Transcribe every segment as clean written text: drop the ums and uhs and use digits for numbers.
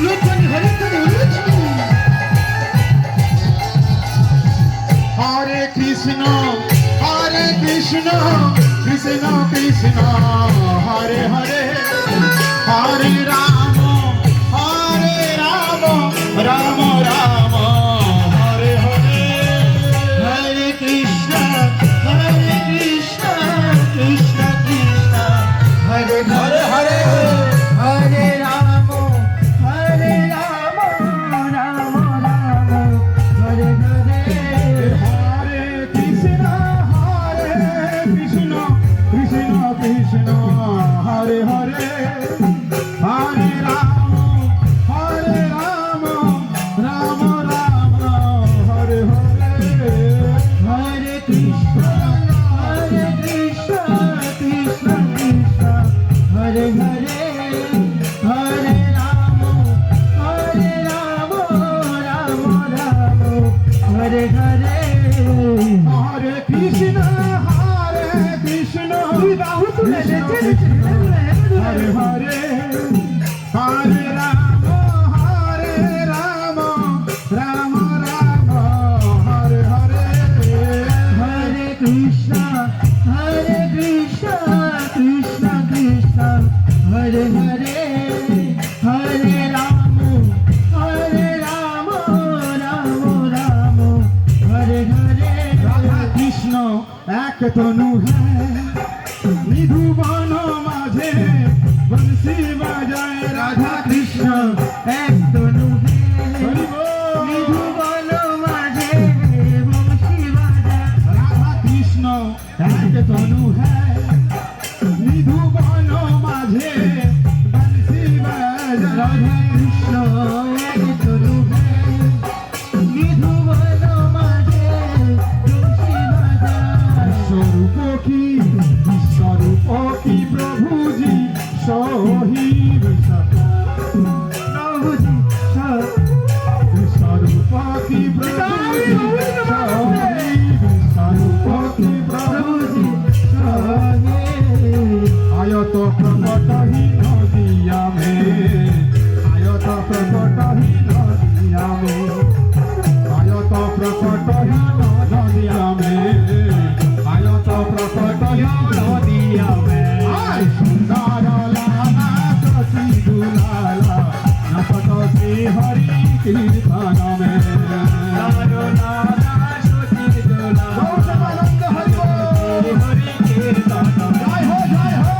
উলুধ্বনি হরিধ্বনি উলুধ্বনি। হরে কৃষ্ণ কৃষ্ণ কৃষ্ণ হরে হরে, হরে রাম রাম রাম হরে হরে, হরে কৃষ্ণ কৃষ্ণ কৃষ্ণ হরে হরে হরে, হরে রাম রাম রাম হরে হরে, হরে কৃষ্ণ কৃষ্ণ কৃষ্ণ হরে হরে, হরে রাম রাম রাম হরে হরে, হরে কৃষ্ণ কৃষ্ণ কৃষ্ণ হরে হরে, হরে রাম রাম রাম হরে হরে, হরে কৃষ্ণ দুই বাহু তুলে হরে হরে, হরে রাম রাম রাম হরে হরে, হরে কৃষ্ণ কৃষ্ণ কৃষ্ণ হরে হরে, হরে রাম রাম রাম হরে হরে, রাধা কৃষ্ণ এক তনু নিধুবন মাঝে বংশী বাজায়, রাধা কৃষ্ণ এক তনু নিধুবন মাঝে বংশী বাজায়, রাধা কৃষ্ণ এক তনু নিধুবন মাঝে বংশী বাজায়, রাধা কৃষ্ণ এক তনু নিধুবন মাঝে বংশী বাজায়, স্বরূপ কি প্রভুজি সহিব প্রভুজি স্বরূপ কি প্রভুজি সহিব, স্বরূপ কি প্রভুজি সহিব, আয়ত প্রকট হি নদিয়া মে, আয়ত প্রকট হি নদিয়া মে, আয়ত প্রকট হি নদিয়া মে, আয়ত প্রকট হি নদিয়া মে, সুন্দর লালা সতী দুলালা নপত শ্রী হরি কীর্তন মে, লালা সতী দুলালা হরি কীর্তন, জয় হো জয় হো।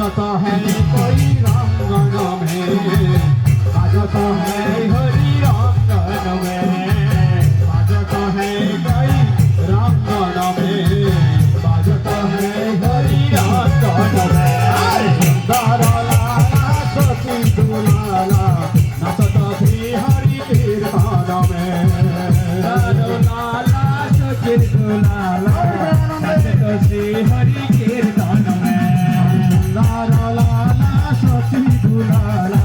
बाजता है कोई रंगन में, बाजता है हरि रंगन में, बाजता है कोई रंगन में, बाजता है हरि रंगन में। सुंदर लाला सखी दुलाला नाचता श्री हरि कीर्तन में, लाला सखी दुलाला नाचता श्री हरि कीर्तन में। लाला सखी दुलाला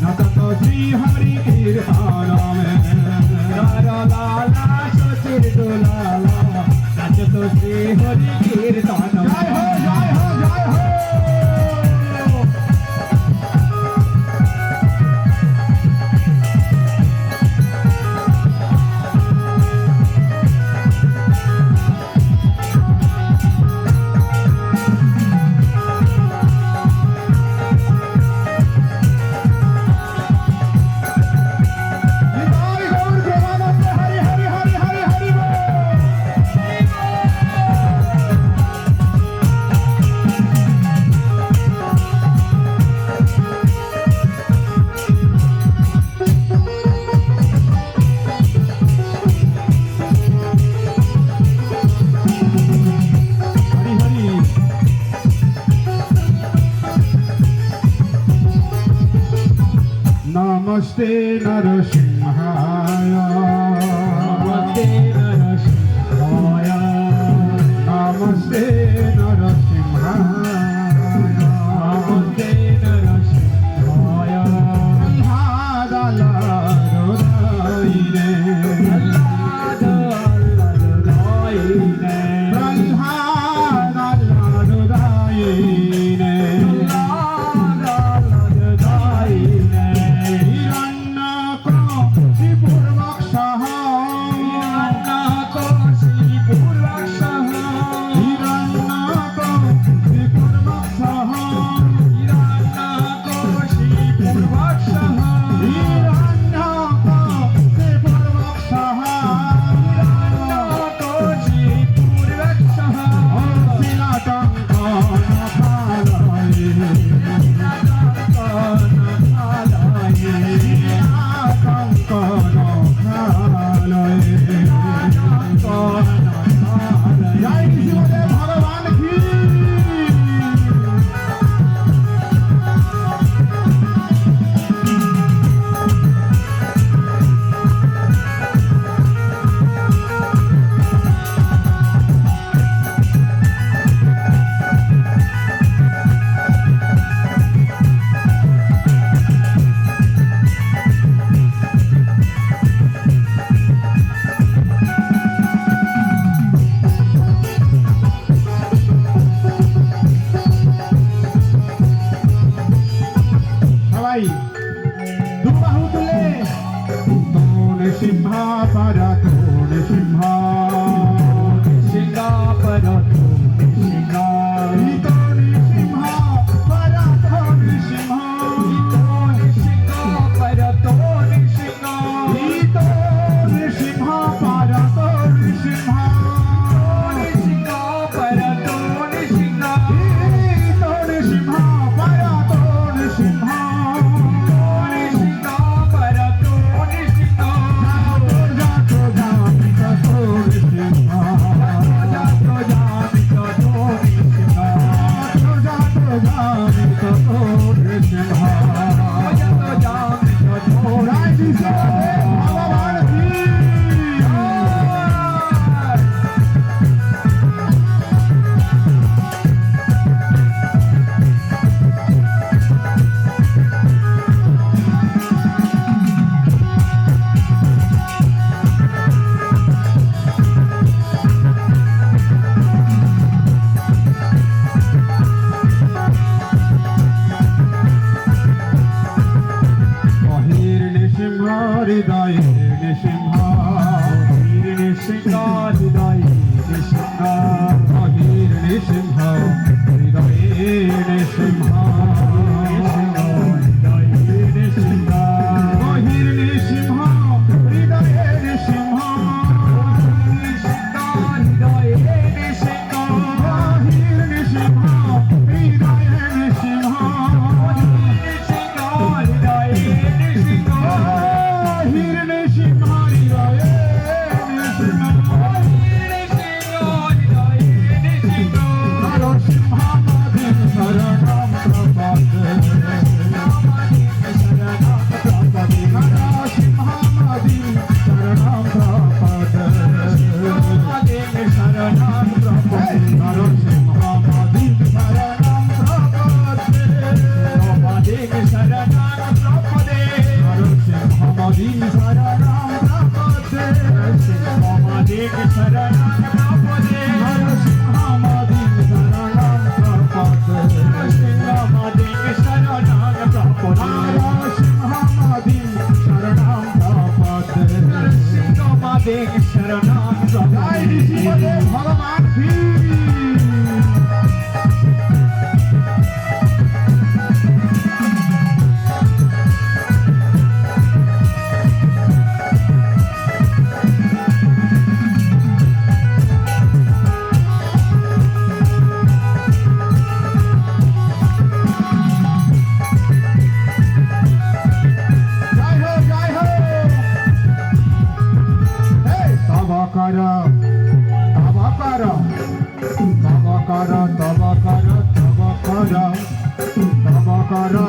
नाचता श्री हरि कीर्तन में, लाला सखी दुलाला नाचता श्री हरि कीर्तन में। जय हो जय हो जय हो। नमस्ते नरसिंहाय, नमस्ते नरसिंहाय, नमस्ते नरसिंहाय, नमस्ते नरसिंहाय। प्रह्लाद हृदय प्रह्लाद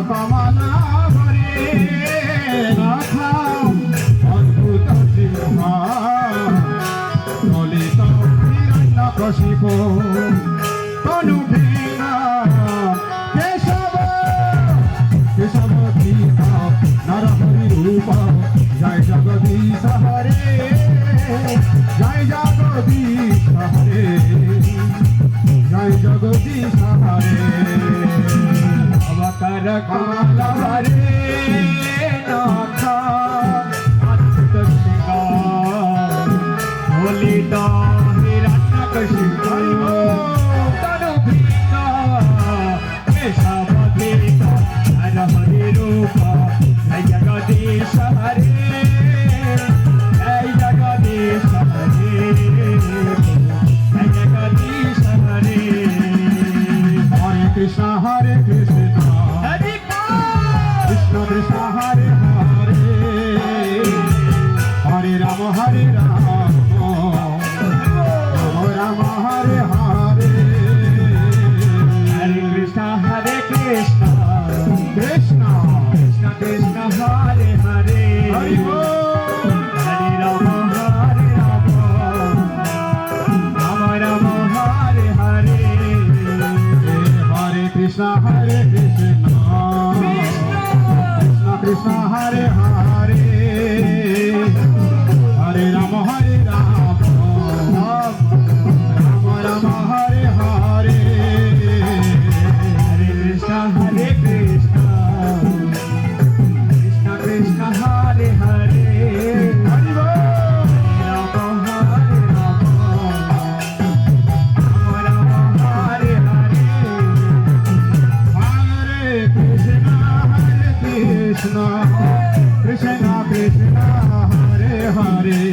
কমলা ভরে রাখা অদ্ভুত সিংহ ললিত হিরণ্যকশিপ তনু ভীনা কেশব কেশব গীত নরহরি রূপ জয় জগদীশ হরে জয় জগদীশ হরে জয় জগদীশ হরে অবতার কমলা হরে নাথ অদ্ভুত সিংহ ললিত হিরণ্যকশিপ তনু ভীনা কেশব গীত নরহরি রূপ জয় জগদীশ হরে জয় জগদীশ হরে জয় জগদীশ হরে হরে কৃষ্ণ কৃষ্ণ কৃষ্ণ হরে হরে হরে রাম রাম হরে হরে হরে কৃষ্ণ কৃষ্ণ কৃষ্ণ কৃষ্ণ হরে হরে হরি বল হরে রাম রাম রাম হরে হরে হরে কৃষ্ণ কৃষ্ণ কৃষ্ণ হরে হরে হরে রাম রাম রাম হরে হরে হরে কৃষ্ণ কৃষ্ণ কৃষ্ণ কৃষ্ণ হরে হরে হরি বল রাম রাম হরে হরে হরে কৃষ্ণ কৃষ্ণ কৃষ্ণ হরে হরে